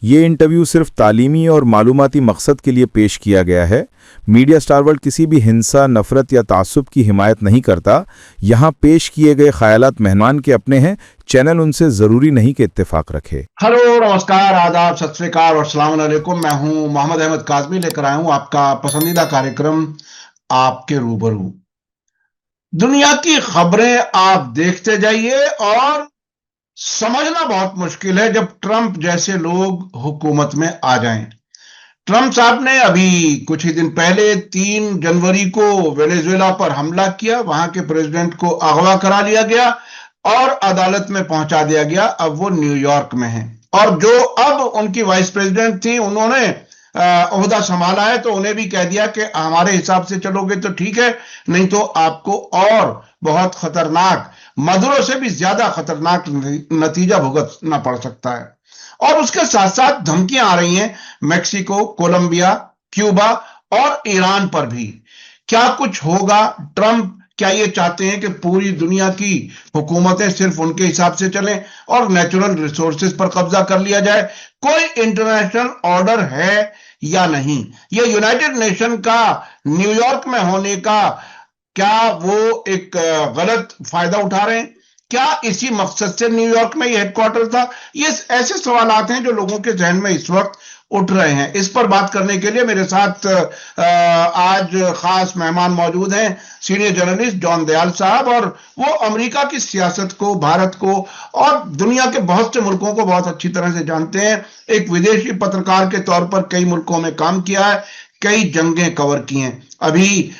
ये इंटरव्यू सिर्फ तालीमी और मालूमाती मकसद के लिए पेश किया गया है। मीडिया स्टार वर्ल्ड किसी भी हिंसा, नफरत या तासुब की हिमायत नहीं करता। यहाँ पेश किए गए ख्यालात मेहमान के अपने हैं। चैनल उनसे ज़रूरी नहीं कि इत्तेफाक रखे। हेलो, नमस्कार, आदाब, सत श्री अकाल और अस्सलाम वालेकुम। मैं हूं मोहम्मद अहमद काज़मी, लेकर आया हूं आपका पसंदीदा कार्यक्रम आपके रूबरू। दुनिया की खबरें आप देखते जाइए और समझना बहुत मुश्किल है जब ट्रंप जैसे लोग हुकूमत में आ जाएं। ट्रंप साहब ने अभी कुछ ही दिन पहले 3 जनवरी को वेनेजुएला पर हमला किया, वहां के प्रेसिडेंट को अगवा करा लिया गया और अदालत में पहुंचा दिया गया। अब वो न्यूयॉर्क में हैं और जो अब उनकी वाइस प्रेसिडेंट थी, उन्होंने ओहदा संभाला है, तो उन्हें भी कह दिया कि हमारे हिसाब से चलोगे तो ठीक है, नहीं तो आपको और बहुत खतरनाक, मदुरो से भी ज्यादा खतरनाक नतीजा भुगतना पड़ सकता है। और उसके साथ साथ धमकियां आ रही हैं मेक्सिको, कोलंबिया, क्यूबा और ईरान पर भी। क्या कुछ होगा? ट्रंप क्या ये चाहते हैं कि पूरी दुनिया की हुकूमतें सिर्फ उनके हिसाब से चलें और नेचुरल रिसोर्सेज पर कब्जा कर लिया जाए? कोई इंटरनेशनल ऑर्डर है या नहीं? ये यूनाइटेड नेशन का न्यूयॉर्क में होने का क्या वो एक गलत फायदा उठा रहे हैं? क्या इसी मकसद से न्यूयॉर्क में ये हेडक्वार्टर था? ये ऐसे सवालात हैं जो लोगों के जहन में इस वक्त उठ रहे हैं। इस पर बात करने के लिए मेरे साथ आज खास मेहमान मौजूद हैं, सीनियर जर्नलिस्ट जॉन दयाल साहब, और वो अमेरिका की सियासत को, भारत को और दुनिया के बहुत से मुल्कों को बहुत अच्छी तरह से जानते हैं। एक विदेशी पत्रकार के तौर पर कई मुल्कों में काम किया है, कई जंगें कवर की हैं। अभी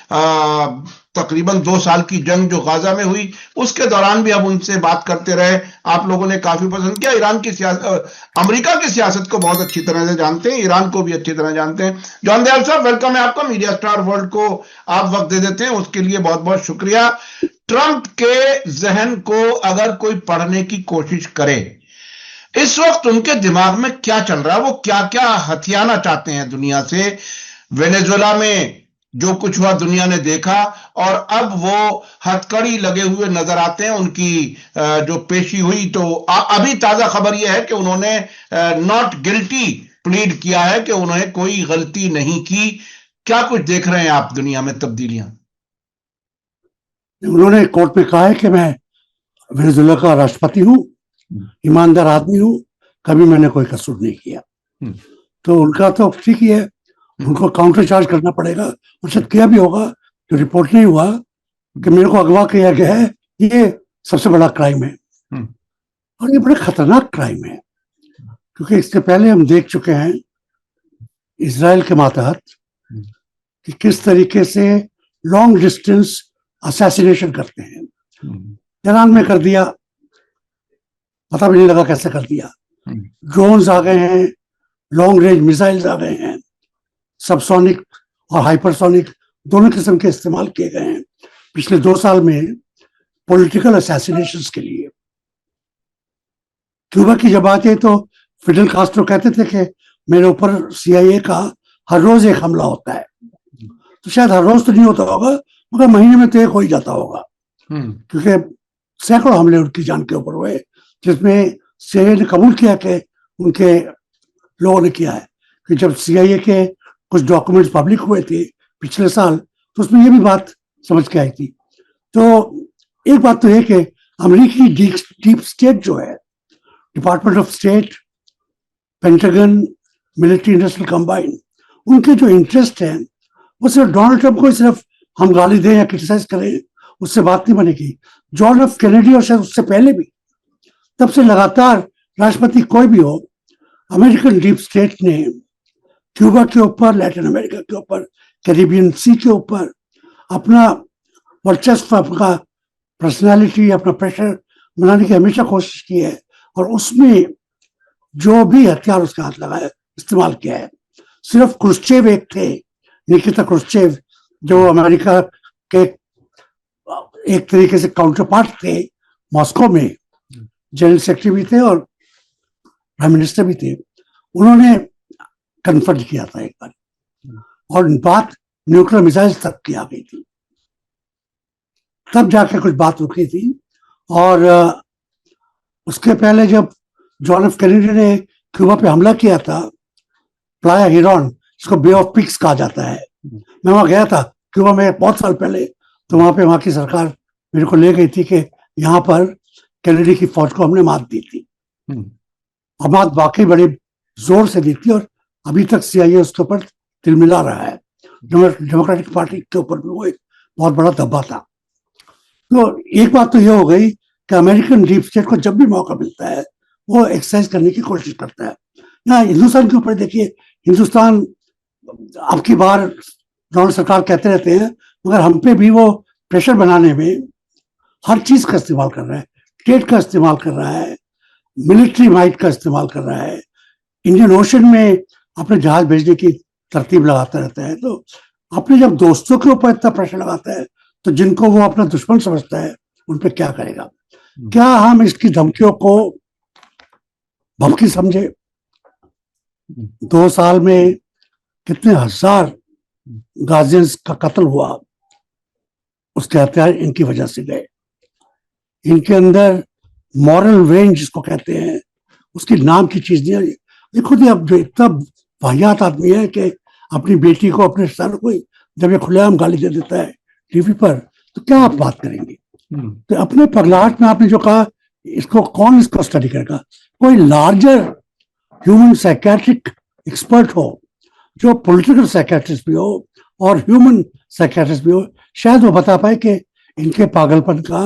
तकरीबन 2 साल की जंग जो गाजा में हुई, उसके दौरान भी हम उनसे बात करते रहे। आप लोगों ने काफी पसंद किया। ईरान की सियासत, अमेरिका की सियासत को बहुत अच्छी तरह से जानते हैं, ईरान को भी अच्छी तरह जानते हैं। जॉन दयाल साहब, वेलकम है आपका। मीडिया स्टार वर्ल्ड को आप वक्त दे देते हैं, उसके लिए बहुत बहुत शुक्रिया। ट्रंप के जहन को अगर कोई पढ़ने की कोशिश करे, इस वक्त उनके दिमाग में क्या चल रहा है, वो क्या क्या हथियाना चाहते हैं दुनिया से? वेनेजुएला में जो कुछ हुआ दुनिया ने देखा, और अब वो हथकड़ी लगे हुए नजर आते हैं। उनकी जो पेशी हुई, तो अभी ताजा खबर यह है कि उन्होंने नॉट गिल्टी प्लीड किया है, कि उन्होंने कोई गलती नहीं की। क्या कुछ देख रहे हैं आप दुनिया में तब्दीलियां? उन्होंने कोर्ट में कहा है कि मैं वेनेजुएला का राष्ट्रपति हूं, ईमानदार आदमी हूं, कभी मैंने कोई कसूर नहीं किया। तो उनका तो ठीक ही है, उनको काउंटर चार्ज करना पड़ेगा, और शायद किया भी होगा। जो रिपोर्ट नहीं हुआ कि मेरे को अगवा किया गया है, ये सबसे बड़ा क्राइम है, और ये बड़ा खतरनाक क्राइम है, क्योंकि इससे पहले हम देख चुके हैं इजराइल के मातहत कि किस तरीके से लॉन्ग डिस्टेंस असैसिनेशन करते हैं। ईरान में कर दिया, पता भी नहीं लगा कैसे कर दिया। ड्रोन्स आ गए हैं, लॉन्ग रेंज मिसाइल्स आ गए हैं, सबसोनिक और हाइपरसोनिक दोनों किस्म के इस्तेमाल किए गए हैं पिछले 2 साल में पॉलिटिकल असैसिनेशंस के लिए। क्यूबा की जब बात है तो फिडेल कास्ट्रो कहते थे कि मेरे ऊपर CIA का हर रोज एक हमला होता है। तो शायद हर रोज तो नहीं होता होगा, मगर महीने में तो एक हो ही जाता होगा, क्योंकि सैकड़ों हमले उनकी जान के ऊपर हुए, जिसमें CIA ने कबूल किया कि उनके लोगों ने किया है। कि जब CIA के कुछ डॉक्यूमेंट्स पब्लिक हुए थे पिछले साल, तो उसमें ये भी बात समझ के आई थी। तो एक बात तो है कि अमेरिकी डीप स्टेट जो है, department of state, pentagon, military industrial combine, उनके जो इंटरेस्ट हैं वो सिर्फ डोनाल्ड ट्रंप को सिर्फ हम गाली दें या क्रिटिसाइज करें, उससे बात नहीं बनेगी। जॉन एफ कैनेडी और शायद उससे पहले भी, तब से लगातार राष्ट्रपति कोई भी हो, अमेरिकन डीप स्टेट ने क्यूबा के ऊपर, लैटिन अमेरिका के ऊपर, कैरिबियन सी के ऊपर अपना वर्चस्व, अपना पर्सनालिटी, अपना प्रेशर बनाने की हमेशा कोशिश की है, और उसमें जो भी हथियार उसका हाथ लगाया, इस्तेमाल किया है। सिर्फ क्रुश्चेव एक थे, निकिता क्रुश्चेव, जो अमेरिका के एक तरीके से काउंटर पार्ट थे मॉस्को में, जनरल सेक्रेटरी भी थे और प्राइम मिनिस्टर भी थे। उन्होंने कन्फर्ट किया था एक बार, और बात न्यूक्लियर मिसाइल तक की आ गई थी, तब जाके कुछ बात रुकी थी। और उसके पहले जब जॉन एफ कैनेडी ने क्यूबा पे हमला किया था, प्लाया हिरॉन, जिसको बे ऑफ पिग्स कहा जाता है। मैं वहां गया था क्यूबा में बहुत साल पहले, तो वहां की सरकार मेरे को ले गई थी कि यहाँ पर कैनेडी की फौज को हमने मात दी थी, और मात वाकई बड़े जोर से दी थी, और अभी तक CIA उसके ऊपर तिलमिला रहा है। डेमोक्रेटिक पार्टी के ऊपर भी वो एक बहुत बड़ा दबा था। तो एक बात तो ये हो गई कि अमेरिकन डीप स्टेट को जब भी मौका मिलता है वो एक्सरसाइज करने की कोशिश करता है। यहाँ हिंदुस्तान के ऊपर देखिए, हिंदुस्तान अब की बार डोनाल्ड सरकार कहते रहते हैं, मगर हम पे भी वो प्रेशर बनाने में हर चीज का इस्तेमाल कर रहा है, स्टेट का इस्तेमाल कर रहा है, मिलिट्री माइट का इस्तेमाल कर रहा है, इंडियन ओशन में अपने जहाज भेजने की तरतीब लगाता रहता है। तो अपने जब दोस्तों के ऊपर इतना प्रेशर लगाता है, तो जिनको वो अपना दुश्मन समझता है उन पे क्या करेगा? क्या हम इसकी धमकियों को धमकी समझे? 2 साल में कितने हजार गार्जियंस का कत्ल हुआ, उसके हथियार इनकी वजह से गए। इनके अंदर मॉरल रेंज जिसको कहते हैं, उसकी नाम की चीज नहीं है। देखो जी, अब जो इतना वाहियात आदमी है कि अपनी बेटी को, अपने सर को जब ये खुलेआम गाली दे देता है टीवी पर, तो क्या आप बात करेंगे? तो अपने पगलाहट में आपने जो कहा, इसको स्टडी करेगा? कोई लार्जर ह्यूमन साइकेट्रिक एक्सपर्ट हो, जो पॉलिटिकल साइकेट्रिस्ट भी हो और ह्यूमन साइकेट्रिस्ट भी हो, शायद वो बता पाए कि इनके पागलपन का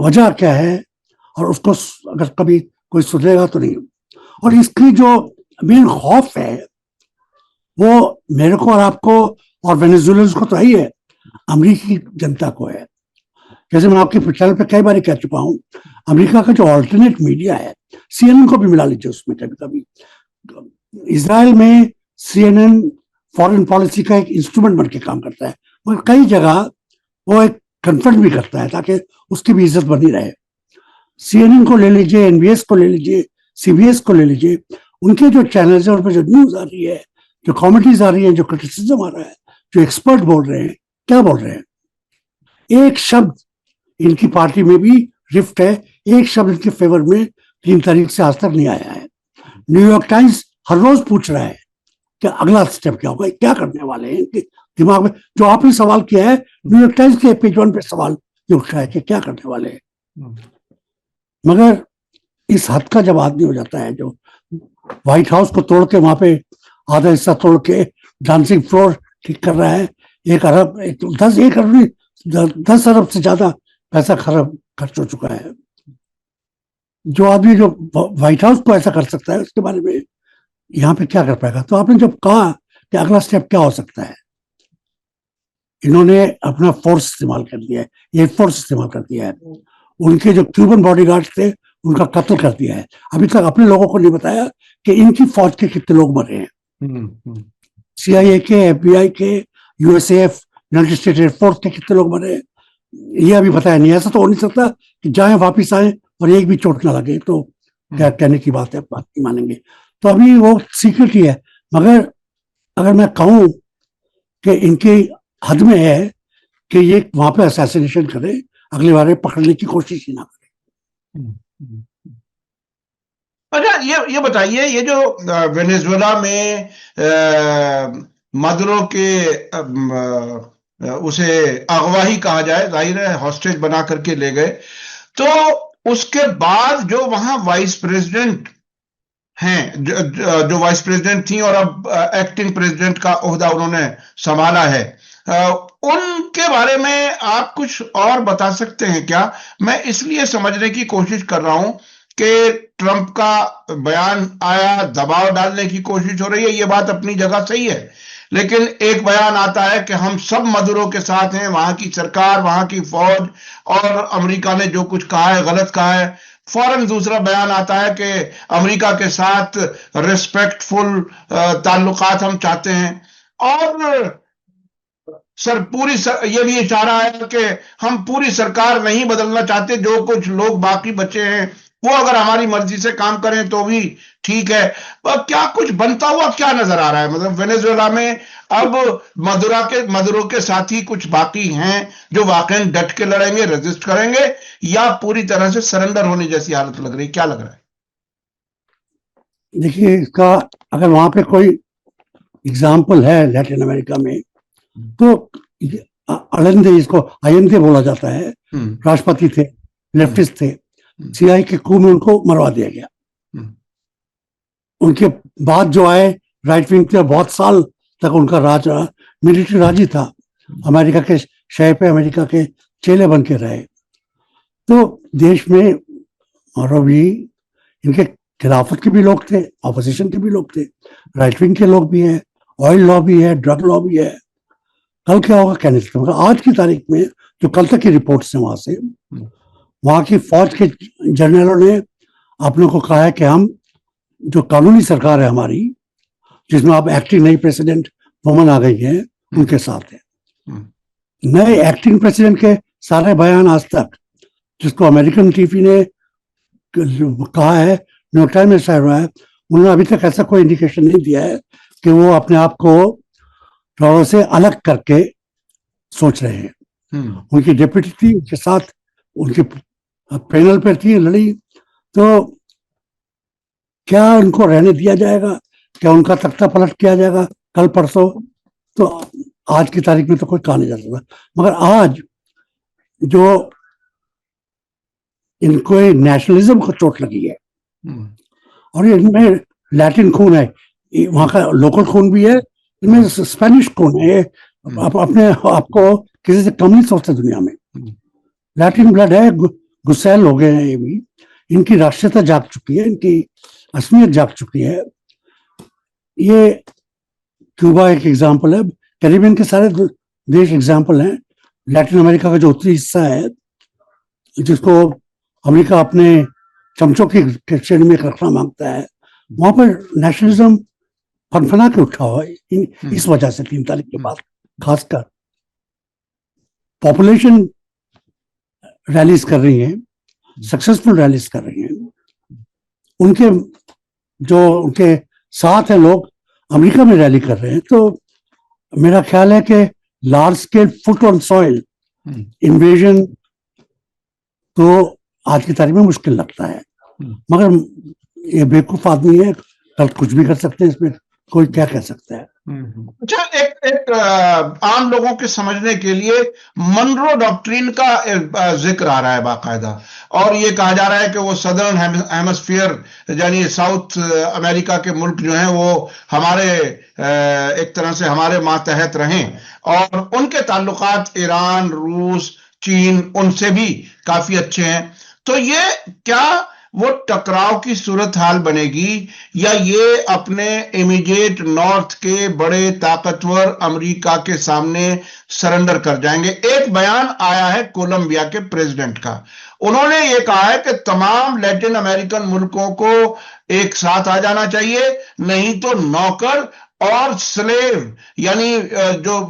वजह क्या है, और उसको अगर कभी कोई सुधरेगा तो नहीं। और इसकी जो मेन खौफ है वो मेरे को और आपको और वेनेजुएलन्स को तो ही है, अमेरिकी जनता को है। जैसे मैं आपके चैनल पे कई बार कह चुका हूं, अमेरिका का जो ऑल्टरनेट मीडिया है, CNN को भी मिला लीजिए उसमें। कभी कभी इजराइल में CNN फॉरेन पॉलिसी का एक इंस्ट्रूमेंट बन के काम करता है, मगर कई जगह वो एक कन्फ्रंट भी करता है ताकि उसकी भी इज्जत बनी रहे। CNN को ले लीजिए, NBS को ले लीजिए, CBS को ले लीजिए, उनके जो चैनल्स हैं उन पर जो न्यूज आ रही है, जो कॉमेडीज आ रही है, जो क्रिटिसिज्म आ रहा है, जो एक्सपर्ट बोल रहे हैं, क्या बोल रहे हैं? एक शब्द इनकी पार्टी में भी रिफ्ट है, एक शब्द इनके फेवर में 3 तारीख से आज तक नहीं आया है। न्यूयॉर्क टाइम्स हर रोज पूछ रहा है कि अगला स्टेप क्या होगा, क्या करने वाले हैं इनके दिमाग में। जो आपने सवाल किया है, न्यूयॉर्क टाइम्स के पेज 1 पे सवाल ये उठ रहा है कि क्या करने वाले हैं। मगर इस हद का जब आदमी हो जाता है, जो व्हाइट हाउस को तोड़ के वहां पे आधा हिस्सा तोड़ के डांसिंग फ्लोर ठीक कर रहा है, 1 अरब 10 अरब से ज्यादा पैसा खर्च हो चुका है। जो आदमी जो व्हाइट हाउस को ऐसा कर सकता है, उसके बारे में यहाँ पे क्या कर पाएगा? तो आपने जब कहा कि अगला स्टेप क्या हो सकता है, इन्होंने अपना फोर्स इस्तेमाल कर दिया है, ये फोर्स इस्तेमाल कर दिया है। उनके जो क्यूबन बॉडीगार्ड थे उनका कत्ल कर दिया है। अभी तक अपने लोगों को नहीं बताया कि इनकी फौज के कितने लोग मरे हैं। CIA के, FBI के, USAF, यूनाइटेड स्टेट एयरफोर्स के कितने लोग मरे हैं, ये अभी बताया नहीं। ऐसा तो हो नहीं सकता कि जाएं वापिस आए और एक भी चोट ना लगे, तो क्या कहने की बात है, बात नहीं मानेंगे। तो अभी वो सीक्रेट ही है। मगर अगर मैं कहूं कि इनकी हद में है कि ये वहां पे असैसिनेशन करे, अगली बार पकड़ने की कोशिश ही ना करे। अच्छा, ये बताइए, ये जो वेनेजुएला में मदुरो के उसे अगवा ही कहा जाए, जाहिर है हॉस्टेज बना करके ले गए, तो उसके बाद जो वहां वाइस प्रेसिडेंट हैं, जो वाइस प्रेसिडेंट थी और अब एक्टिंग प्रेसिडेंट का ओहदा उन्होंने संभाला है, उनके बारे में आप कुछ और बता सकते हैं क्या? मैं इसलिए समझने की कोशिश कर रहा हूं कि ट्रंप का बयान आया, दबाव डालने की कोशिश हो रही है, ये बात अपनी जगह सही है, लेकिन एक बयान आता है कि हम सब मदुरो के साथ हैं, वहां की सरकार, वहां की फौज, और अमेरिका ने जो कुछ कहा है गलत कहा है। फौरन दूसरा बयान आता है कि अमेरिका के साथ रिस्पेक्टफुल ताल्लुकात हम चाहते हैं, और ये भी इशारा है कि हम पूरी सरकार नहीं बदलना चाहते, जो कुछ लोग बाकी बचे हैं वो अगर हमारी मर्जी से काम करें तो भी ठीक है। क्या कुछ बनता हुआ क्या नजर आ रहा है? मतलब वेनेजुएला में अब मदुरो के साथी कुछ बाकी हैं जो वाकई डट के लड़ेंगे, रेजिस्ट करेंगे, या पूरी तरह से सरेंडर होने जैसी हालत लग रही, क्या लग रहा है? देखिए, इसका अगर वहां पे कोई एग्जाम्पल है लैटिन अमेरिका में, तो अलेंदे, इसको अयंदे बोला जाता है, राष्ट्रपति थे, लेफ्टिस्ट थे, सीआई के coup में उनको मरवा दिया गया। उनके बाद जो आए राइट विंग थे, बहुत साल तक उनका राज रहा, मिलिट्री राज ही था, अमेरिका के शहर पे अमेरिका के चेले बन के रहे। तो देश में और अभी इनके खिलाफत के भी लोग थे, ऑपोजिशन के भी लोग थे, राइट विंग के लोग भी हैं, ऑयल लॉ भी है, ड्रग लॉ भी है। कल क्या होगा कहने सकते, मगर आज की तारीख में जो कल तक की रिपोर्ट्स हैं वहां से, वहां की फौज के जनरलों ने अपने को कहा है कि हम जो कानूनी सरकार है हमारी, जिसमें अब एक्टिंग नई प्रेसिडेंट वुमन आ गई है, उनके साथ है। नए एक्टिंग प्रेसिडेंट के सारे बयान आज तक, जिसको अमेरिकन टीवी ने कहा है, न्यूयॉर्क टाइम्स में शायद हुआ है, उन्होंने अभी तक ऐसा कोई इंडिकेशन नहीं दिया है कि वो अपने आप को ट्रॉवर से अलग करके सोच रहे हैं। उनकी डिप्यूटी थी, उनके साथ उनके पैनल पर थी, लड़ी, तो क्या उनको रहने दिया जाएगा, क्या उनका तख्ता पलट किया जाएगा कल परसों? तो आज की तारीख में तो कोई कहा नहीं जा सकता। मगर आज जो इनको नेशनलिज्म को चोट लगी है, और इनमें लैटिन खून है, वहां का लोकल खून भी है, इनमें स्पेनिश खून है, अपने आपको किसी से कम नहीं सोचते दुनिया में। लैटिन ब्लड है, गुस्सैल हो गए हैं ये भी, इनकी राष्ट्रीयता जाग चुकी है, इनकी असमियत जाग चुकी है। ये क्यूबा एक एग्जाम्पल है, कैरिबियन के सारे देश एग्जाम्पल हैं। लैटिन अमेरिका का जो उत्तरी हिस्सा है, जिसको अमेरिका अपने चमचों की श्रेणी में रखना मांगता है, वहां पर नेशनलिज्म फनफना के उठा हुआ है। इस वजह से 3 तारीख के बाद खासकर पॉपुलेशन रैलीज कर रही है, सक्सेसफुल रैलीज कर रही हैं। उनके जो उनके साथ हैं लोग अमेरिका में रैली कर रहे हैं। तो मेरा ख्याल है कि large scale foot on soil invasion तो आज की तारीख में मुश्किल लगता है, मगर ये बेवकूफ आदमी है, कल कुछ भी कर सकते हैं, इसमें कोई क्या कह सकता है। अच्छा, एक आम लोगों के समझने के लिए मनरो डॉक्ट्रिन का जिक्र आ रहा है बाकायदा, और ये कहा जा रहा है कि वो सदर्न हेमिस्फीयर यानी साउथ अमेरिका के मुल्क जो हैं वो हमारे एक तरह से हमारे मातहत रहें, और उनके ताल्लुकात ईरान, रूस, चीन उनसे भी काफी अच्छे हैं। तो ये क्या वो टकराव की सूरत हाल बनेगी, या ये अपने इमीडिएट नॉर्थ के बड़े ताकतवर अमेरिका के सामने सरेंडर कर जाएंगे? एक बयान आया है कोलंबिया के प्रेसिडेंट का, उन्होंने ये कहा है कि तमाम लैटिन अमेरिकन मुल्कों को एक साथ आ जाना चाहिए, नहीं तो नौकर और स्लेव यानी जो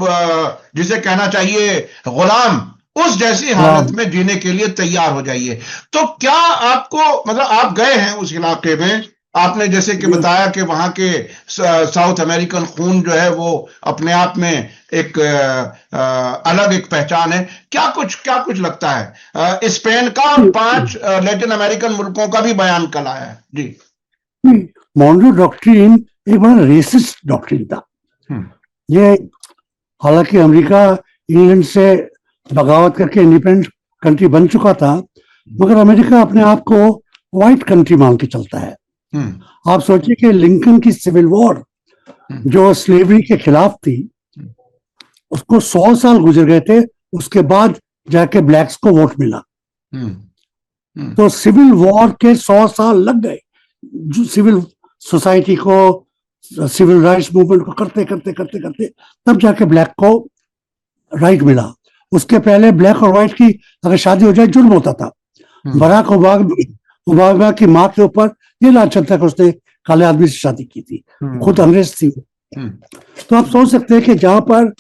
जिसे कहना चाहिए गुलाम, उस जैसी हालत में जीने के लिए तैयार हो जाइए। तो क्या आपको, मतलब आप गए हैं उस इलाके में, आपने जैसे कि बताया कि वहां के साउथ अमेरिकन खून जो है वो अपने आप में एक अलग एक पहचान है, क्या कुछ लगता है? स्पेन का और 5 लैटिन अमेरिकन मुल्कों का भी बयान कल आया है जी। मोनरो डॉक्ट्रिन एक बड़ा रेसिस्ट डॉक्ट्रिन था। ये हालांकि अमेरिका इंग्लैंड से बगावत करके इंडिपेंडेंट कंट्री बन चुका था, मगर अमेरिका अपने आप को व्हाइट कंट्री मान के चलता है। आप सोचिए कि लिंकन की सिविल वॉर जो स्लेवरी के खिलाफ थी, उसको 100 साल गुजर गए थे, उसके बाद जाके ब्लैक्स को वोट मिला। तो सिविल वॉर के 100 साल लग गए, जो सिविल सोसाइटी को, सिविल राइट्स मूवमेंट को करते करते करते करते तब जाके ब्लैक को राइट मिला। उसके पहले ब्लैक और व्हाइट की अगर शादी हो जाए जुर्म होता था। बराक ओबामा की माँ के ऊपर ये लांछन चलता कि उसने काले आदमी से शादी की थी, खुद अंग्रेज थी। तो आप सोच सकते हैं कि जहां पर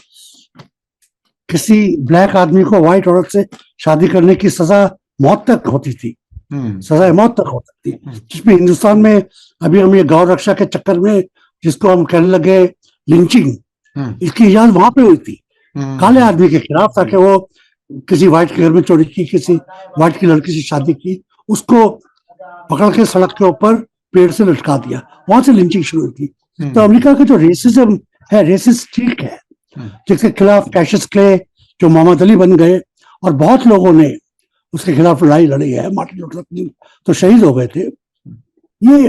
किसी ब्लैक आदमी को व्हाइट औरत से शादी करने की सजा मौत तक होती थी, सजा मौत तक हो सकती, जिसमें हिंदुस्तान में अभी हम ये गौ रक्षा के चक्कर में जिसको हम कहने लगे लिंचिंग, इसकी इजाजत वहां पे हुई थी, काले आदमी के खिलाफ था कि वो किसी व्हाइट के घर में चोरी की, किसी व्हाइट की लड़की से शादी की, उसको पकड़ के सड़क के ऊपर पेड़ से लटका दिया, वहां से लिंचिंग शुरू हुई थी। तो अमेरिका का जो रेसिज्म है, रेसिस्ट ठीक है, जिसके खिलाफ कैशियस क्ले जो मोहम्मद अली बन गए और बहुत लोगों ने उसके खिलाफ लड़ाई लड़ी है, मार्टिन लूथर किंग तो शहीद हो गए थे। ये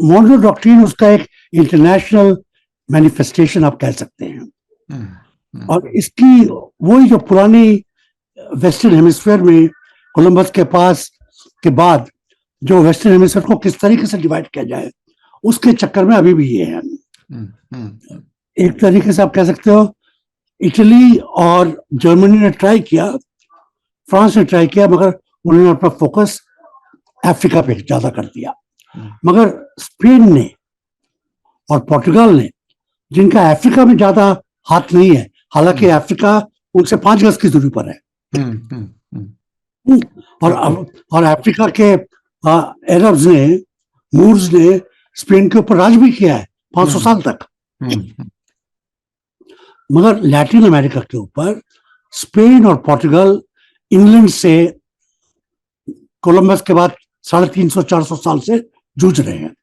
मॉनरो डॉक्ट्रिन उसका एक इंटरनेशनल मैनिफेस्टेशन आप कह सकते हैं। और इसकी वही जो पुरानी वेस्टर्न हेमिस्फीयर में कोलंबस के पास के बाद जो वेस्टर्न हेमिस्फीयर को किस तरीके से डिवाइड किया जाए, उसके चक्कर में अभी भी ये है। एक तरीके से आप कह सकते हो इटली और जर्मनी ने ट्राई किया, फ्रांस ने ट्राई किया, मगर उन्होंने अपना फोकस अफ्रीका पे ज्यादा कर दिया। मगर स्पेन ने और पोर्टुगल ने, जिनका अफ्रीका में ज्यादा हाथ नहीं है, हालांकि अफ्रीका उनसे 5 गज की दूरी पर है, और अफ्रीका के अरब्स ने, मूर्स ने स्पेन के ऊपर राज भी किया है 500 साल तक। मगर लैटिन अमेरिका के ऊपर स्पेन और पोर्टुगल इंग्लैंड से कोलंबस के बाद 350-400 साल से जूझ रहे हैं।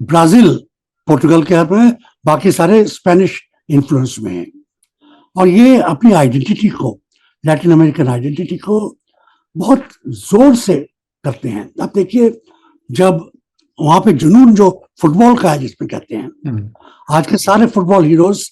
ब्राजील पोर्टुगल के हाथ में, बाकी सारे स्पेनिश इन्फ्लुएंस में हैं। और ये अपनी आइडेंटिटी को, लैटिन अमेरिकन आइडेंटिटी को बहुत जोर से करते हैं। आप देखिए, जब वहां पे जुनून जो फुटबॉल का है जिसमें कहते हैं, आज के सारे फुटबॉल हीरोज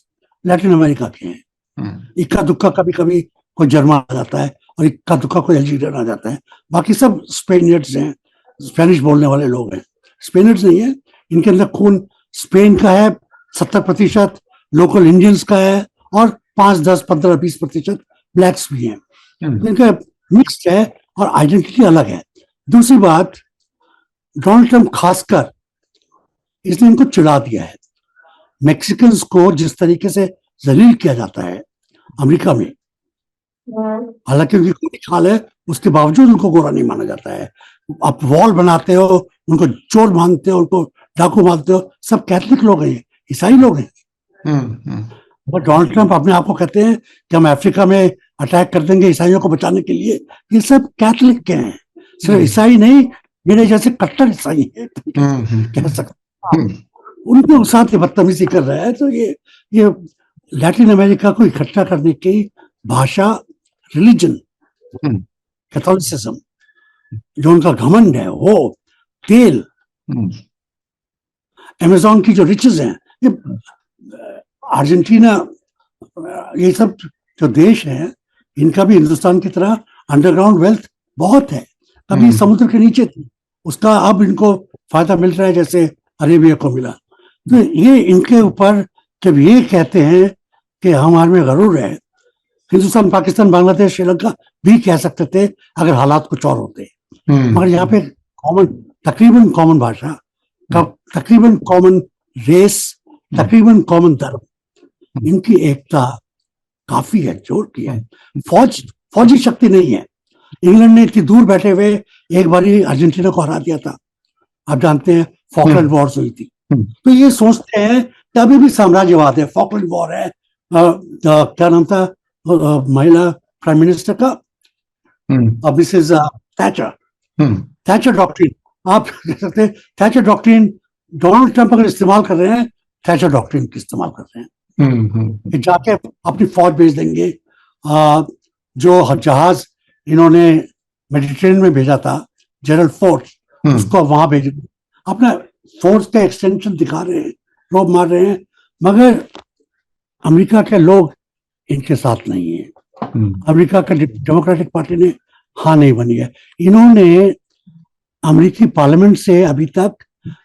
लैटिन अमेरिका के हैं। इक्का दुक्का कभी कभी कोई जर्मन आ जाता है और इक्का दुक्का कोई अल्जीरियन आ जाता है, बाकी सब स्पेनियर्ड्स हैं, स्पेनिश बोलने वाले लोग हैं। स्पेनियर्ड्स नहीं है, इनके अंदर खून स्पेन का है 70%, लोकल इंडियंस का है, और 5, 10, 15, 20% ब्लैक्स भी हैं। इनका मिक्स्ड है और आइडेंटिटी अलग है। दूसरी बात, डोनाल्ड ट्रंप खासकर इसने इनको चिढ़ा दिया है। मैक्सिकन्स को जिस तरीके से जलील किया जाता है अमेरिका में, हालांकि उनकी कोई खाल है, उसके बावजूद उनको गोरा नहीं माना जाता है। आप वॉल बनाते हो, उनको चोर मानते हो, उनको डाकू मानते हो, सब कैथलिक लोग हैं, ईसाई लोग हैं। और डोनाल्ड ट्रंप अपने आप को कहते हैं कि हम अफ्रीका में अटैक कर देंगे ईसाइयों को बचाने के लिए। ये सब कैथलिक के हैं, सिर्फ ईसाई नहीं, मेरे जैसे कट्टर ईसाई है कह सकते। उनके साथ ये बदतमीजी कर रहा है। तो ये लैटिन अमेरिका को इकट्ठा करने की भाषा, रिलीजन, कैथोलिसिज्म, जो उनका घमंड है, वो तेल, अमेज़न की जो रिचेस हैं, ये अर्जेंटीना, ये सब जो देश हैं, इनका भी हिंदुस्तान की तरह अंडरग्राउंड वेल्थ बहुत है। कभी समुद्र के नीचे थी, उसका अब इनको फायदा मिल रहा है जैसे अरेबिया को मिला। तो ये इनके ऊपर जब ये कहते हैं कि हमारे में गरूर है, हिंदुस्तान, पाकिस्तान, बांग्लादेश, श्रीलंका भी कह सकते थे अगर हालात कुछ और होते। मगर यहाँ पे तकरीबन कॉमन भाषा, तकरीबन कॉमन रेस, तकरीबन कॉमन धर्म, इनकी एकता काफी है, जोर की है। फौजी शक्ति नहीं है। इंग्लैंड ने इतनी दूर बैठे हुए एक बारी अर्जेंटीना को हरा दिया था, आप जानते हैं, फॉकलैंड वॉर्स हुई थी। तो ये सोचते हैं कि अभी भी साम्राज्यवाद है, फॉकलैंड वॉर है। क्या नाम था महिला प्राइम मिनिस्टर का, मिसेस थैचर डॉक्ट्रिन, आप कह सकते हैं थैचर डॉक्ट्रिन। डोनाल्ड ट्रंप अगर इस्तेमाल कर रहे हैं, थैचर डॉक्ट्रिन की इस्तेमाल कर रहे हैं। जाके अपनी फौज भेज देंगे। जो जहाज इन्होंने मेडिटेरेनियन में भेजा था, जेरल फोर्स, उसको वहां भेज, अपना फोर्स का एक्सटेंशन दिखा रहे हैं, रोब मार रहे हैं। मगर अमेरिका के लोग इनके साथ नहीं है। अमेरिका का डेमोक्रेटिक पार्टी ने हाँ नहीं बनी है। इन्होंने अमेरिकी पार्लियामेंट से अभी तक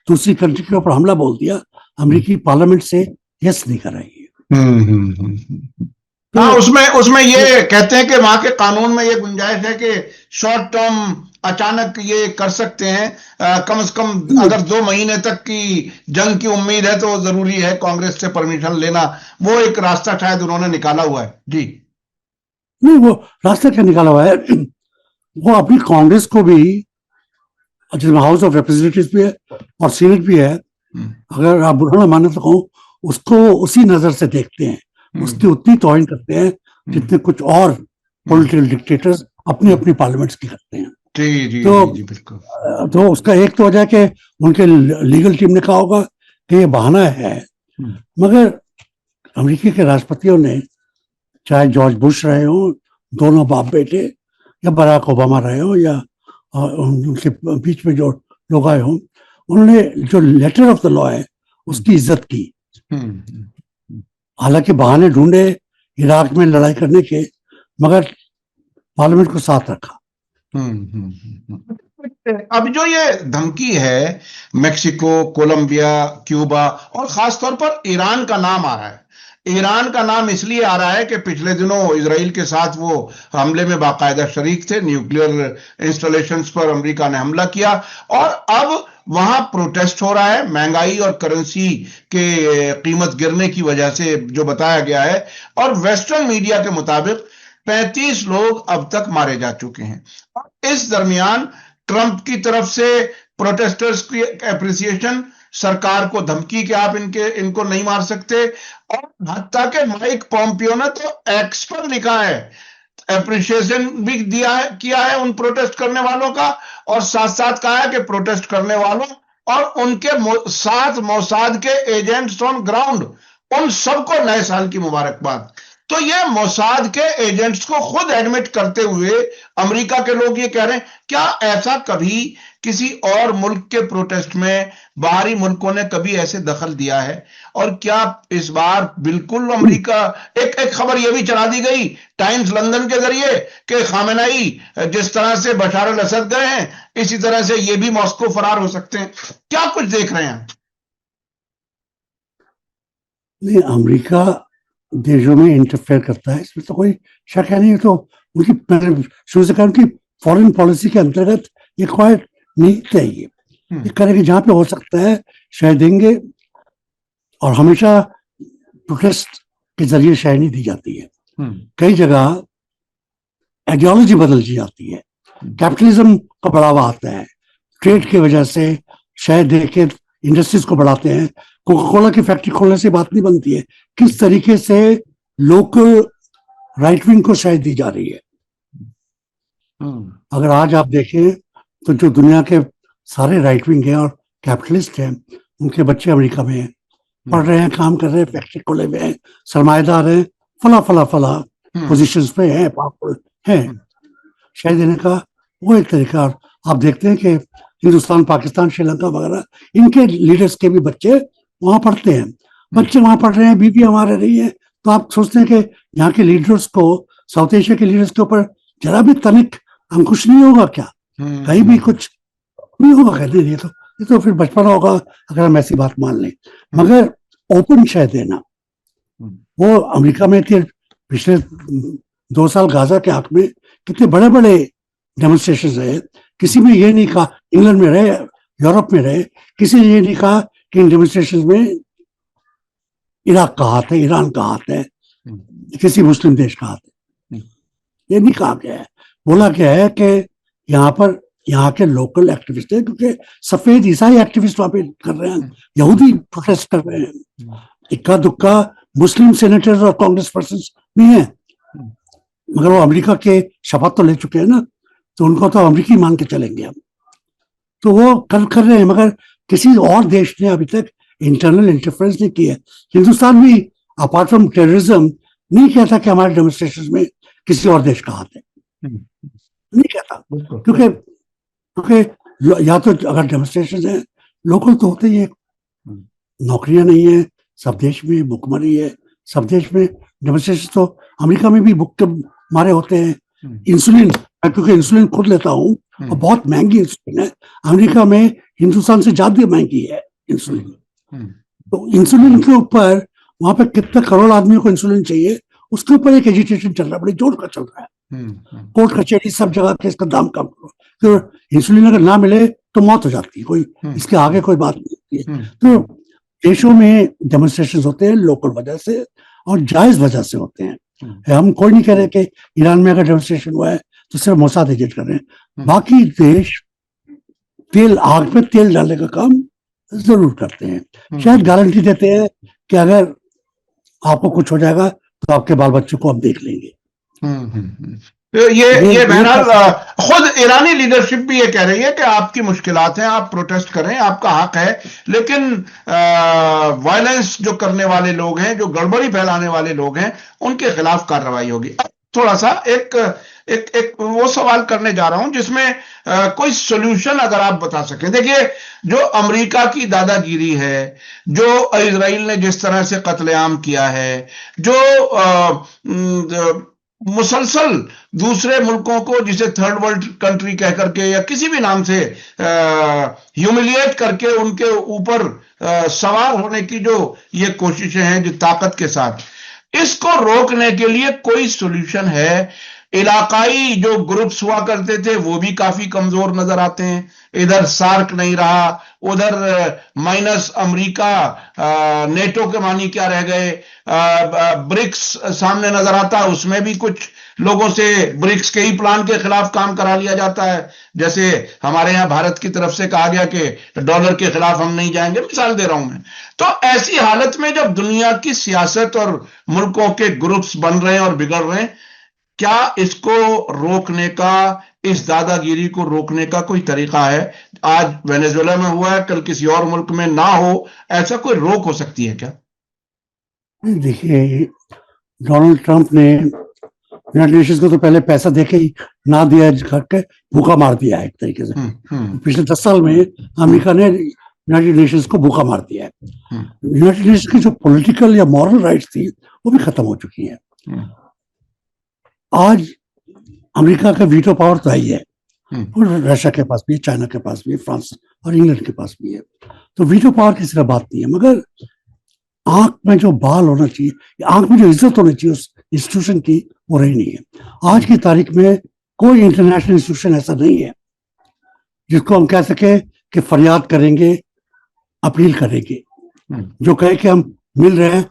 दूसरी कंट्री के ऊपर हमला बोल दिया, अमेरिकी पार्लियामेंट से यस नहीं कराई है। हाँ, उसमें ये कहते हैं कि वहां के कानून में ये गुंजाइश है कि शॉर्ट टर्म अचानक ये कर सकते हैं। कम से कम अगर 2 महीने तक की जंग की उम्मीद है तो जरूरी है कांग्रेस से परमिशन लेना। वो एक रास्ता शायद उन्होंने निकाला हुआ है। जी नहीं, वो रास्ता क्या निकाला हुआ है, वो अपनी कांग्रेस को भी, जिसमें हाउस ऑफ रिप्रेजेंटेटिव्स भी है और सीनेट भी है, अगर आप बुरा ना माने तो कहूँ, उसको उसी नजर से देखते हैं, उसकी उतनी तौहीन करते हैं जितने कुछ और पॉलिटिकल डिक्टेटर्स अपनी अपनी पार्लियामेंट्स की करते हैं। जी जी तो जी जी बिल्कुल। तो उसका एक तो वजह कि उनके लीगल टीम ने कहा होगा कि ये बहाना है, मगर अमेरिकी के राष्ट्रपतियों ने, चाहे जॉर्ज बुश रहे हो, दोनों बाप बेटे, या बराक ओबामा रहे हो, या उनके बीच में जो लोग आए हों, उन्होंने जो लेटर ऑफ द लॉ है उसकी इज्जत की। हालांकि बहाने ढूंढे इराक में लड़ाई करने के, मगर पार्लियामेंट को साथ रखा। अब जो ये धमकी है, मेक्सिको, कोलंबिया, क्यूबा और खास तौर पर ईरान का नाम आ रहा है। ईरान का नाम इसलिए आ रहा है कि पिछले दिनों इजराइल के साथ वो हमले में बाकायदा शरीक थे, न्यूक्लियर इंस्टॉलेशंस पर अमेरिका ने हमला किया, और अब वहां प्रोटेस्ट हो रहा है महंगाई और करेंसी के कीमत गिरने की वजह से, जो बताया गया है। और वेस्टर्न मीडिया के मुताबिक 35 लोग अब तक मारे जा चुके हैं। इस दरमियान ट्रंप की तरफ से प्रोटेस्टर्स की एप्रिसिएशन, सरकार को धमकी कि आप इनको नहीं मार सकते, और हत्या के माइक पॉम्पियो ने तो एक्स पर लिखा है, एप्रिसिएशन भी किया है उन प्रोटेस्ट करने वालों का, और साथ साथ कहा है कि प्रोटेस्ट करने वालों और उनके साथ मोसाद के एजेंट्स ऑन ग्राउंड, उन सबको नए साल की मुबारकबाद। तो ये मोसाद के एजेंट्स को खुद एडमिट करते हुए अमेरिका के लोग ये कह रहे हैं, क्या ऐसा कभी किसी और मुल्क के प्रोटेस्ट में बाहरी मुल्कों ने कभी ऐसे दखल दिया है? और क्या इस बार बिल्कुल अमेरिका, एक खबर यह भी चला दी गई टाइम्स लंदन के जरिए कि खामेनेई जिस तरह से बशार अल असद गए हैं, इसी तरह से ये भी मॉस्को फरार हो सकते हैं। क्या कुछ देख रहे हैं? नहीं, अमेरिका देशों में इंटरफेयर करता है, इसमें तो कोई शक है नहीं। तो उनकी शुरू से उनकी फॉरेन पॉलिसी के अंतर्गत ये क्वाइट नीति है। ये करेंगे जहां पे हो सकता है शायद देंगे, और हमेशा प्रोटेस्ट के जरिए शायद नहीं दी जाती है। कई जगह आइडियोलॉजी बदल जाती है, कैपिटलिज्म का बढ़ावा आता है, ट्रेड की वजह से शायद देखे इंडस्ट्रीज को बढ़ाते हैं। कोका कोला की फैक्ट्री खोलने से बात नहीं बनती है, किस तरीके से लोकल राइट विंग को शायद दी जा रही है। अगर आज आप देखें तो जो दुनिया के सारे राइट विंग हैं और कैपिटलिस्ट हैं, उनके बच्चे अमेरिका में हैं, पढ़ रहे हैं, काम कर रहे हैं, फैक्ट्री खोले हुए हैं, सरमाएदार हैं, फला पोजीशंस पे हैं, पावरफुल हैं। शायद देने का वो एक तरीका। आप देखते हैं कि हिंदुस्तान, पाकिस्तान, श्रीलंका वगैरह, इनके लीडर्स के भी बच्चे वहां पढ़ते हैं। बच्चे वहां पढ़ रहे हैं, बीवी हमारे रही है, तो आप सोचते हैं कि यहाँ के लीडर्स को, साउथ एशिया के लीडर्स के ऊपर जरा भी तनिक अंकुश नहीं होगा क्या? कहीं भी कुछ नहीं होगा? कहते ये तो फिर बचपना होगा अगर हम ऐसी बात मान लें। मगर ओपन शायद देना, वो अमेरिका में थे पिछले 2 साल गाजा के हक में कितने बड़े बड़े डेमोन्स्ट्रेशन रहे। किसी में ये नहीं कहा, इंग्लैंड में रहे, यूरोप में रहे, किसी ने ये नहीं कहा कि इन डेमोन्स्ट्रेशन में इराक का हाथ है, ईरान का हाथ है, किसी मुस्लिम देश का हाथ है। ये नहीं कहा गया है। बोला गया है कि यहाँ के लोकल एक्टिविस्ट है, क्योंकि सफेद ईसाई एक्टिविस्ट वहां पे कर रहे हैं, यहूदी प्रोटेस्ट कर रहे हैं, इक्का दुक्का मुस्लिम सेनेटर्स और कांग्रेस पर्सन भी हैं, मगर वो अमेरिका के शपथ तो ले चुके हैं ना, तो उनको तो अमेरिकी मान के चलेंगे हम। तो वो कर रहे हैं, मगर किसी और देश ने अभी तक इंटरनल इंटरफेरेंस नहीं किया। हिंदुस्तान भी अपार्ट फ्रॉम टेररिज्म नहीं कहता कि हमारे डेमोन्स्ट्रेशन में किसी और देश का हाथ है, नहीं कहता, क्योंकि या तो अगर डेमोन्स्ट्रेशन है लोकल तो होते ही है, नौकरियां नहीं है सब देश में, भुखमरी है सब देश में, डेमोन्स्ट्रेशन तो अमेरिका में भी भूख के मारे होते हैं। इंसुलिन, क्योंकि इंसुलिन खुद लेता हूँ और बहुत महंगी इंसुलिन है, अमेरिका में हिंदुस्तान से ज्यादा महंगी है इंसुलिन। तो इंसुलिन के ऊपर वहां पे कितने करोड़ आदमियों को इंसुलिन चाहिए, उसके ऊपर एक एजिटेशन चल रहा है, बड़ी जोर का चल रहा है। कोर्ट कचहरी सब जगह के इसका दाम कम करो, तो इंसुलिन अगर ना मिले तो मौत हो जाती है, कोई इसके आगे कोई बात नहीं होती है। तो देशों में डेमोन्स्ट्रेशन होते हैं लोकल वजह से और जायज वजह से होते हैं। हम कोई नहीं कह रहे कि ईरान में अगर डेमोन्स्ट्रेशन हुआ है तो सिर्फ मोसाद एजेंट कर रहे हैं, बाकी देश आग पे तेल डालने का काम जरूर करते हैं। शायद गारंटी देते हैं कि अगर आपको कुछ हो जाएगा तो आपके बाल बच्चों को हम देख लेंगे। तो ये ये बहरहाल खुद ईरानी लीडरशिप भी ये कह रही है कि आपकी मुश्किलात हैं, आप प्रोटेस्ट करें, आपका हक है, लेकिन वायलेंस जो करने वाले लोग हैं, जो गड़बड़ी फैलाने वाले लोग हैं, उनके खिलाफ कार्रवाई होगी। अब थोड़ा सा एक एक एक वो सवाल करने जा रहा हूं जिसमें कोई सोल्यूशन अगर आप बता सकें। देखिए, जो अमेरिका की दादागिरी है, जो इजराइल ने जिस तरह से कत्लेआम किया है, जो मुसलसल दूसरे मुल्कों को, जिसे थर्ड वर्ल्ड कंट्री कह करके या किसी भी नाम से ह्यूमिलिएट करके उनके ऊपर सवार होने की जो ये कोशिशें हैं, जो ताकत के साथ, इसको रोकने के लिए कोई सॉल्यूशन है? इलाकाई जो ग्रुप्स हुआ करते थे वो भी काफी कमजोर नजर आते हैं। इधर सार्क नहीं रहा, उधर माइनस अमेरिका, नेटो के मानी क्या रह गए, ब्रिक्स सामने नजर आता है, उसमें भी कुछ लोगों से ब्रिक्स के ही प्लान के खिलाफ काम करा लिया जाता है। जैसे हमारे यहां भारत की तरफ से कहा गया कि डॉलर के खिलाफ हम नहीं जाएंगे, मिसाल दे रहा हूं मैं। तो ऐसी हालत में जब दुनिया की सियासत और मुल्कों के ग्रुप्स बन रहे हैं और बिगड़ रहे हैं, क्या इसको रोकने का, इस दादागिरी को रोकने का कोई तरीका है? आज वेनेजुएला में हुआ है, कल किसी और मुल्क में ना हो, ऐसा कोई रोक हो सकती है क्या? देखिए, डोनाल्ड ट्रंप ने यूनाइटेड नेशंस को तो पहले पैसा देके ही ना दिया करके भूखा मार दिया है एक तरीके से। पिछले 10 साल में अमेरिका ने यूनाइटेड नेशंस को भूखा मार दिया है। यूनाइटेड नेशंस की जो पॉलिटिकल या मॉरल राइट्स थी वो भी खत्म हो चुकी है। आज अमेरिका का वीटो पावर तो ही है, और रशिया के पास भी है, चाइना के पास भी है, फ्रांस और इंग्लैंड के पास भी है। तो वीटो पावर की सिर्फ बात नहीं है, मगर आंख में जो बाल होना चाहिए, आंख में जो इज्जत होनी चाहिए उस इंस्टीट्यूशन की, वो रही नहीं है। आज की तारीख में कोई इंटरनेशनल इंस्टीट्यूशन ऐसा नहीं है जिसको हम कह सके कि फरियाद करेंगे, अपील करेंगे, जो कहे कि हम मिल रहे हैं,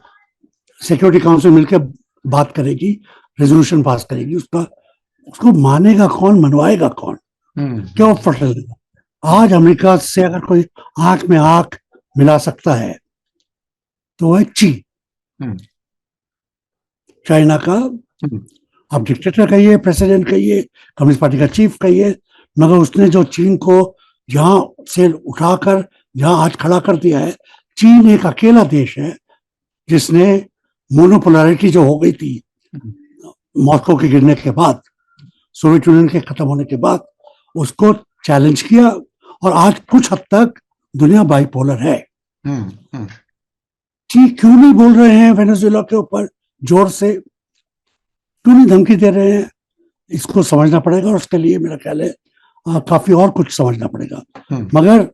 सिक्योरिटी काउंसिल मिलकर बात करेगी, रेजोल्यूशन पास करेगी, उसको मानेगा कौन, मनवाएगा कौन, क्या फट लेगा? आज अमेरिका से अगर कोई आंख में आंख मिला सकता है तो है चीन। चाइना का अब डिक्टेटर कहिए, प्रेसिडेंट कहिए, कम्युनिस्ट पार्टी का चीफ कहिए, मगर उसने जो चीन को जहां से उठाकर जहां आज खड़ा कर दिया है, चीन एक अकेला देश है जिसने मोनोपोलैरिटी जो हो गई थी मॉस्को के गिरने के बाद, सोवियत यूनियन के खत्म होने के बाद, उसको चैलेंज किया, और आज कुछ हद तक दुनिया बाइपोलर है। चीन क्यों नहीं बोल रहे हैं वेनेजुएला के ऊपर जोर से, क्यों नहीं धमकी दे रहे हैं? इसको समझना पड़ेगा, और उसके लिए मेरा ख्याल है काफी और कुछ समझना पड़ेगा। मगर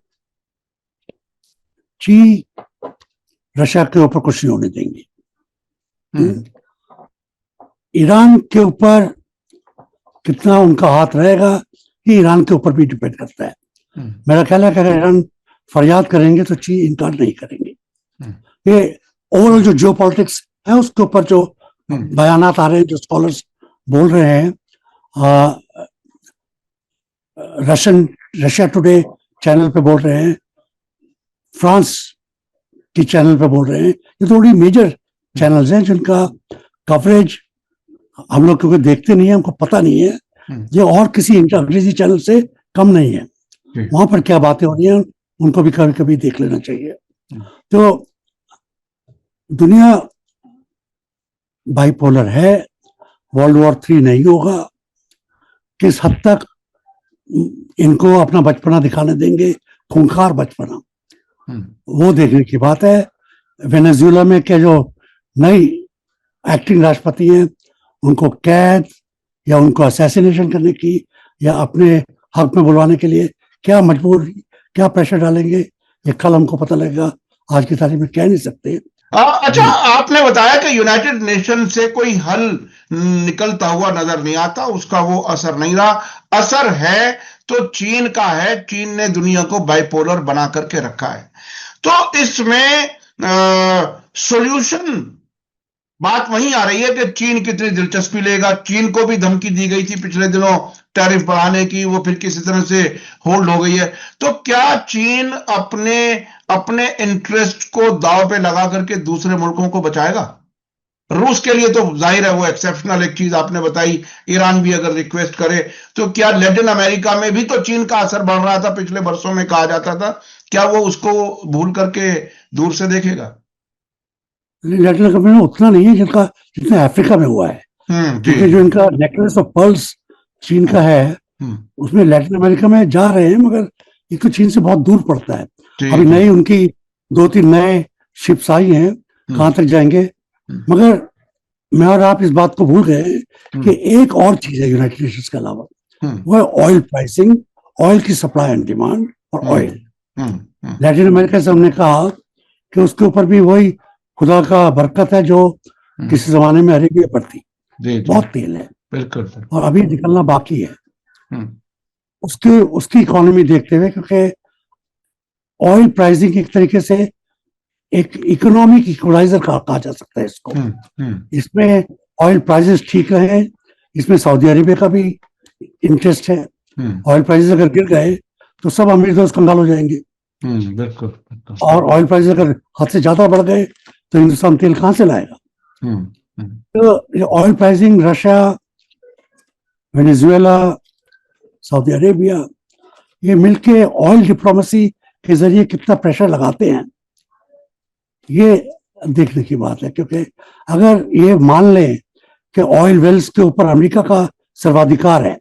चीन रशिया के ऊपर कुछ नहीं होने देंगे। ईरान के ऊपर कितना उनका हाथ रहेगा, ये ईरान के ऊपर भी डिपेंड करता है। मेरा ख्याल है कि अगर ईरान फरियाद करेंगे तो चीन इनकार नहीं करेंगे। ये ओवरऑल जो जियोपॉलिटिक्स है उसके ऊपर जो बयानात आ रहे हैं, जो स्कॉलर्स बोल रहे हैं, रशिया टुडे चैनल पे बोल रहे हैं, फ्रांस की चैनल पे बोल रहे हैं, ये थोड़ी मेजर चैनल्स हैं जिनका कवरेज हम लोग क्योंकि देखते नहीं है, हमको पता नहीं है, ये और किसी अंग्रेजी चैनल से कम नहीं है। वहां पर क्या बातें हो रही हैं उनको भी कभी कभी देख लेना चाहिए। तो दुनिया बाइपोलर है, वर्ल्ड वॉर 3 नहीं होगा। किस हद तक इनको अपना बचपना दिखाने देंगे, खूंखार बचपना, वो देखने की बात है। वेनेजुएला में क्या जो नई एक्टिंग राष्ट्रपति हैं, उनको कैद या उनको असैसिनेशन करने की या अपने हक में बुलवाने के लिए क्या मजबूर, क्या प्रेशर डालेंगे, ये कल हमको पता लगेगा, आज की तारीख में कह नहीं सकते। अच्छा, आपने बताया कि यूनाइटेड नेशन से कोई हल निकलता हुआ नजर नहीं आता, उसका वो असर नहीं रहा। असर है तो चीन का है, चीन ने दुनिया को बाइपोलर बना करके रखा है। तो इसमें सॉल्यूशन बात वहीं आ रही है कि चीन कितनी दिलचस्पी लेगा। चीन को भी धमकी दी गई थी पिछले दिनों टैरिफ बढ़ाने की, वो फिर किसी तरह से होल्ड हो गई है। तो क्या चीन अपने इंटरेस्ट को दांव पे लगा करके दूसरे मुल्कों को बचाएगा? रूस के लिए तो जाहिर है वो एक्सेप्शनल एक चीज आपने बताई, ईरान भी अगर रिक्वेस्ट करे तो क्या लैटिन अमेरिका में भी तो चीन का असर बढ़ रहा था पिछले वर्षों में, कहा जाता था, क्या वो उसको भूल करके दूर से देखेगा? लैटिन अमेरिका में उतना नहीं है जितना अफ्रीका में हुआ है, क्योंकि जो इनका नेकलेस ऑफ पर्ल्स चीन का है उसमें लैटिन अमेरिका में जा रहे हैं, मगर ये तो चीन से बहुत दूर पड़ता है। अभी नई उनकी 2-3 नए शिप्स आई हैं, कहां तक जाएंगे। मगर मैं और आप इस बात को भूल गए कि एक और चीज है यूनाइटेड नेशंस के अलावा, वो है ऑयल प्राइसिंग, ऑयल की सप्लाई एंड डिमांड और ऑयल। लैटिन अमेरिका से हमने कहा कि उसके ऊपर भी वही खुदा का बरकत है जो किसी जमाने में अरेबिया पर थी, बहुत तेल है बिल्कुल, और अभी निकलना बाकी है उसकी इकोनॉमी देखते हुए, क्योंकि ऑयल प्राइसिंग एक तरीके से एक इकोनॉमिक इक्वलाइजर कहा जा सकता है इसको। इसमें ऑयल प्राइसेस ठीक रहे, इसमें सऊदी अरेबिया का भी इंटरेस्ट है। ऑयल प्राइसेस अगर गिर गए तो सब अमीर दोस्त कंगाल हो जाएंगे, बिल्कुल। और ऑयल प्राइसेस अगर हद से ज्यादा बढ़ गए तो हिंदुस्तान तेल कहां से लाएगा? तो oil pricing Russia, Venezuela, Saudi Arabia ये मिलके ऑयल डिप्लोमेसी के जरिए कितना प्रेशर लगाते हैं ये देखने की बात है। क्योंकि अगर ये मान लें कि ऑयल वेल्स के ऊपर अमेरिका का सर्वाधिकार है,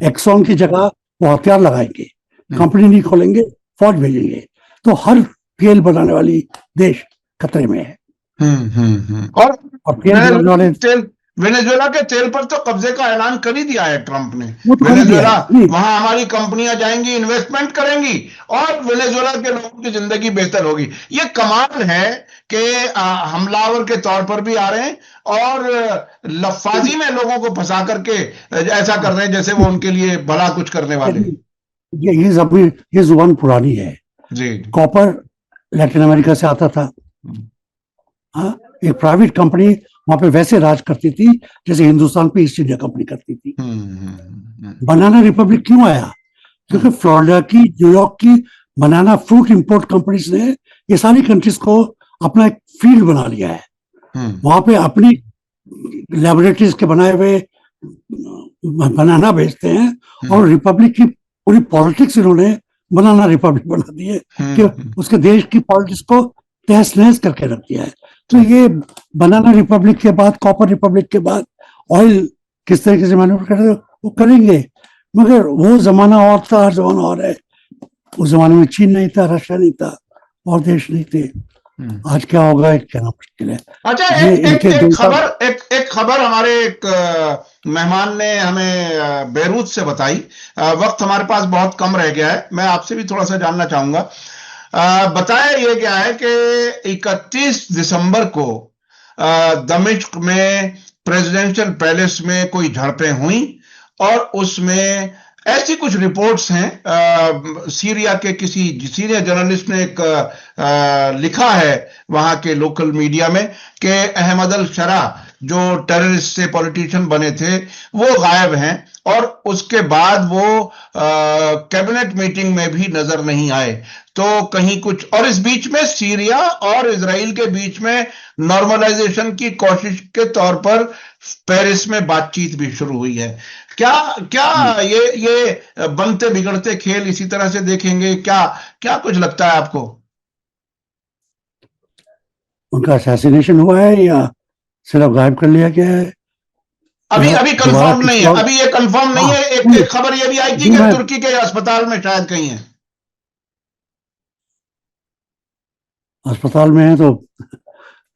एक्सॉन की जगह वो हथियार लगाएंगे, कंपनी नहीं खोलेंगे, फौज भेजेंगे, तो हर तेल बनाने वाली देश खतरे में है। और वेनेजुएला के तेल पर तो कब्जे का ऐलान कर ही दिया है ट्रंप ने। वेनेजुएला, वहां हमारी कंपनियां जाएंगी, इन्वेस्टमेंट करेंगी और वेनेजुएला के लोगों की जिंदगी बेहतर होगी। ये कमाल है कि हमलावर के तौर पर भी आ रहे हैं और लफाजी में लोगों को फंसा करके ऐसा कर रहे हैं जैसे वो उनके लिए भला कुछ करने वाले। ये जुबान पुरानी है जी। कॉपर लैटिन अमेरिका से आता था, एक प्राइवेट कंपनी वहां पे वैसे राज करती थी जैसे हिंदुस्तान पे ईस्ट इंडिया कंपनी करती थी। बनाना रिपब्लिक क्यों आया? क्योंकि फ्लोरिडा की, न्यूयॉर्क की बनाना फ्रूट इंपोर्ट कंपनीज ने ये सारी कंट्रीज को अपना एक फील्ड बना लिया है। वहां पे अपनी लैबोरेटरीज के बनाए हुए बनाना बेचते हैं और रिपब्लिक की पूरी पॉलिटिक्स इन्होंने बनाना रिपब्लिक बना दी है कि उसके देश की पॉलिटिक्स को तहस नहस करके रख दिया है। तो ये बनाना रिपब्लिक के बाद, कॉपर रिपब्लिक के बाद ऑयल किस तरीके से मैन्यूवर करते वो करेंगे, मगर वो जमाना और था, हर जमाना और है। उस जमाने में चीन नहीं था, रशिया नहीं था और देश नहीं थे। आज क्या होगा एक कहना मुश्किल है। अच्छा, एक खबर हमारे एक मेहमान ने हमें बेरूत से बताई। वक्त हमारे पास बहुत कम रह गया है, मैं आपसे भी थोड़ा सा जानना चाहूंगा। बताया ये क्या है कि 31 दिसंबर को दमिश्क में प्रेसिडेंशियल पैलेस में कोई झड़पें हुई और उसमें ऐसी कुछ रिपोर्ट्स हैं, सीरिया के किसी सीनियर जर्नलिस्ट ने एक लिखा है वहां के लोकल मीडिया में कि अहमद अल शरा जो टेररिस्ट से पॉलिटिशियन बने थे वो गायब हैं और उसके बाद वो कैबिनेट मीटिंग में भी नजर नहीं आए। तो कहीं कुछ, और इस बीच में सीरिया और इजराइल के बीच में नॉर्मलाइजेशन की कोशिश के तौर पर पेरिस में बातचीत भी शुरू हुई है। क्या ये बनते बिगड़ते खेल इसी तरह से देखेंगे? क्या कुछ लगता है आपको? उनका असैसिनेशन हुआ है या सिर्फ गायब कर लिया गया है? अभी कंफर्म नहीं है, अभी ये कंफर्म नहीं है। एक खबर ये भी आई थी कि तुर्की के अस्पताल में शायद कहीं है। अस्पताल में है तो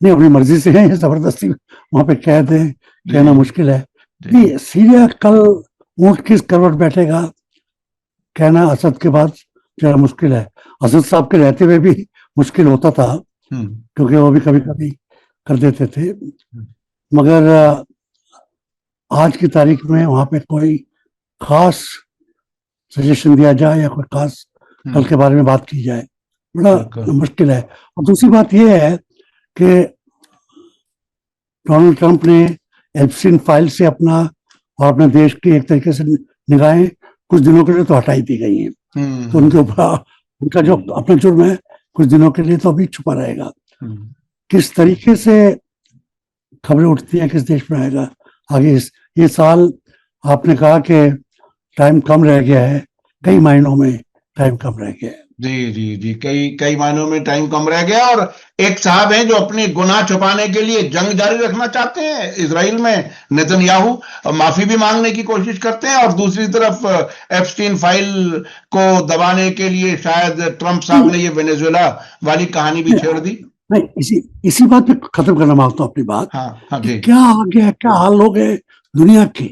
नहीं, अपनी मर्जी से है, जबरदस्ती वहां पे कैद है, कहना मुश्किल है। नहीं, सीरिया कल ऊंट किस करवट बैठेगा कहना असद के बाद जरा मुश्किल है। असद साहब के रहते हुए भी मुश्किल होता था क्योंकि वो भी कभी कभी कर देते थे, मगर आज की तारीख में वहां पे कोई खास सजेशन दिया जाए या कोई खास कल के बारे में बात की जाए बड़ा मुश्किल है। और दूसरी बात यह है कि डोनाल्ड ट्रंप ने एप्स्टीन फाइल से अपना और अपने देश की एक तरीके से निगाहें कुछ दिनों के लिए तो हटाई दी गई हैं, तो उनके ऊपर उनका जो अपना जुर्म है कुछ दिनों के लिए तो अभी छुपा रहेगा। किस तरीके से खबरें उठती हैं किस देश में आएगा आगे। ये साल आपने कहा कि टाइम कम रह गया है, कई मायनों में टाइम कम रह गया है। जी जी जी, कई मायनों में टाइम कम रह गया। और एक साहब हैं जो अपनी गुनाह छुपाने के लिए जंग जारी रखना चाहते हैं इजराइल में, नेतन्याहू माफी भी मांगने की कोशिश करते हैं, और दूसरी तरफ एप्स्टीन फाइल को दबाने के लिए शायद ट्रंप साहब ने ये वेनेजुएला वाली कहानी भी छेड़ दी। नहीं, इसी बात पे खत्म करना मांगता हूँ अपनी बात। हाँ हाँ जी। क्या आ गया, क्या हाल हो गए दुनिया के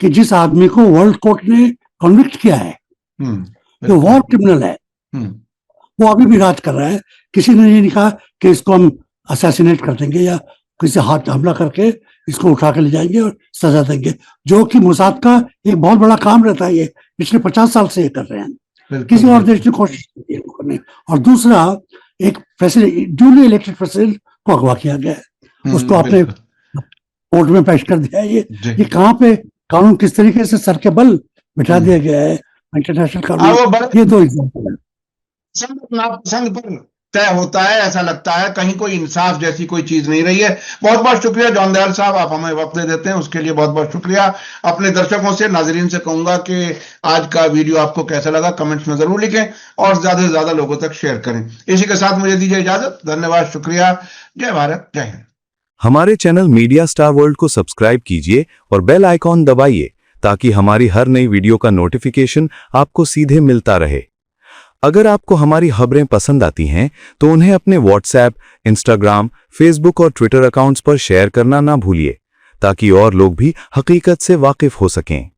कि जिस आदमी को वर्ल्ड कोर्ट ने कन्विक्ट किया है, जो वॉर क्रिमिनल है, वो अभी भी राज कर रहा है। किसी ने ये नहीं कहा कि इसको हम असैसिनेट कर देंगे या किसी हाथ हमला करके इसको उठा के ले जाएंगे और सजा देंगे, जो कि मोसाद का एक बहुत बड़ा काम रहता है। ये पिछले 50 साल से ये कर रहे हैं, किसी और देश ने कोशिश की है करने। और दूसरा, एक प्रेसिडेंट, ड्यूली इलेक्टेड प्रेसिडेंट को अगवा किया गया है, उसको आपने कोर्ट में पेश कर दिया है। ये कहाँ पे कानून किस तरीके से सर के बल बिठा दिया गया है, इंटरनेशनल कानून। ये दो एग्जाम्पल है। नापसंद पर तय होता है, ऐसा लगता है कहीं कोई इंसाफ जैसी कोई चीज नहीं रही है। बहुत बहुत शुक्रिया जॉन दयाल साहब, आप हमें वक्त दे देते हैं, उसके लिए बहुत बहुत शुक्रिया। अपने दर्शकों से, नाजरीन से कहूंगा कि आज का वीडियो आपको कैसा लगा कमेंट्स में जरूर लिखें और ज्यादा से ज्यादा लोगों तक शेयर करें। इसी के साथ मुझे दीजिए इजाजत। धन्यवाद, शुक्रिया। जय भारत, जय हिंद। हमारे चैनल मीडिया स्टार वर्ल्ड को सब्सक्राइब कीजिए और बेल आइकॉन दबाइए ताकि हमारी हर नई वीडियो का नोटिफिकेशन आपको सीधे मिलता रहे। अगर आपको हमारी खबरें पसंद आती हैं तो उन्हें अपने व्हाट्सएप, इंस्टाग्राम, फेसबुक और ट्विटर अकाउंट्स पर शेयर करना ना भूलिए ताकि और लोग भी हकीकत से वाकिफ हो सकें।